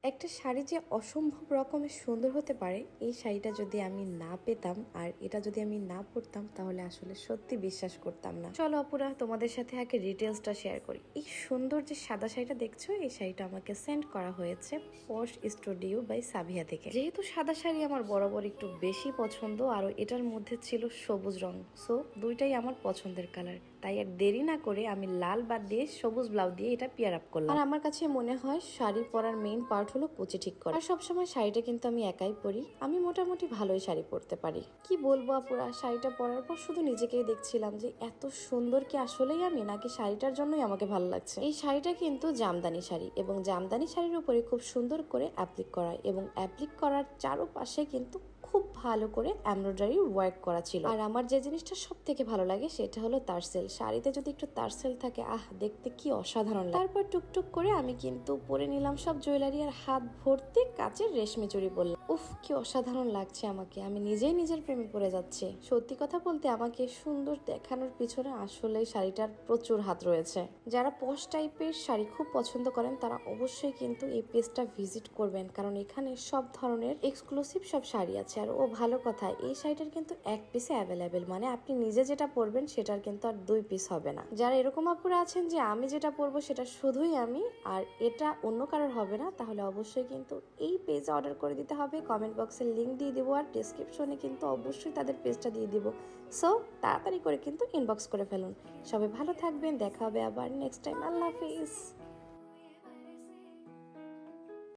একটা শাড়ি যে অসম্ভব রকমের সুন্দর হতে পারে, এই শাড়িটা যদি আমি না পেতাম আর এটা যদি আমি না পরতাম তাহলে আসলে সত্যি বিশ্বাস করতাম না। চলো আপুরা, তোমাদের সাথে আগে ডিটেলসটা শেয়ার করি। এই সুন্দর যে সাদা শাড়িটা দেখছো, এই শাড়িটা আমাকে সেন্ড করা হয়েছে পশ স্টুডিও বাই সাবিয়া থেকে। যেহেতু সাদা শাড়ি আমার বরাবর একটু বেশি পছন্দ, আর এটার মধ্যে ছিল সবুজ রং, সো দুইটাই আমার পছন্দের কালার। তাই আর দেরি না করে আমি লাল বাদ দিয়ে সবুজ ব্লাউজ দিয়ে এটা পেয়ার আপ করলাম। আর আমার কাছে মনে হয় শাড়ি পরার মেইন পার্ট হলো কুচি ঠিক করা। আর সবসময় শাড়িটা কিন্তু আমি একাই পরি, আমি মোটামুটি ভালোই শাড়ি পরতে পারি। কি বলবো আপুরা, শাড়িটা পরার পর শুধু নিজেকেই দেখছিলাম যে এত সুন্দর কি আসলেই আমি, নাকি শাড়িটার জন্যই আমাকে ভালো লাগছে। এই শাড়িটা কিন্তু জামদানি শাড়ি, এবং জামদানি শাড়ির উপরে খুব সুন্দর করে অ্যাপ্লিক করা, এবং অ্যাপ্লিক করার চারপাশে কিন্তু খুব ভালো করে এমব্রয়ডারি ওয়ার্ক করা ছিল। আর আমার যে জিনিসটা সব থেকে ভালো লাগে সেটা হলো তারসেল। শাড়িতে যদি একটু তারসেল থাকে, দেখতে কি অসাধারণ লাগে। তারপর টুকটুক করে আমি কিন্তু পরে নিলাম সব জুয়েলারি, আর হাত ভর্তি কাচের রেশমি চুড়ি বললাম। উফ, কি অসাধারণ লাগছে আমাকে, আমি নিজেই নিজের প্রেমে পড়ে যাচ্ছি। সত্যি কথা বলতে আমাকে সুন্দর দেখানোর পিছনে আসলে শাড়িটার প্রচুর হাত রয়েছে। যারা পশ টাইপের শাড়ি খুব পছন্দ করেন তারা অবশ্যই কিন্তু এই পেজটা ভিজিট করবেন, কারণ এখানে সব ধরনের এক্সক্লুসিভ সব শাড়ি আছে। আর ভালো কথা, এই শাড়িটার কিন্তু এক পিসে অ্যাভেলেবেল, মানে আপনি নিজে যেটা পরবেন সেটার কিন্তু আর দুই পিস হবে না। যারা এরকম আপুরা আছেন যে আমি যেটা পরবো সেটা শুধুই আমি, আর এটা অন্য কারোর হবে না, তাহলে অবশ্যই কিন্তু এই পেজে অর্ডার করে দিতে হবে। কমেন্ট বক্সে লিঙ্ক দিয়ে দিব, আর ডেসক্রিপশনে কিন্তু অবশ্যই তাদের পেজটা দিয়ে দিব। সো তাড়াতাড়ি করে কিন্তু ইনবক্স করে ফেলুন। সবাই ভালো থাকবেন, দেখা হবে আবার নেক্সট টাইম। আল্লাহ হাফিজ।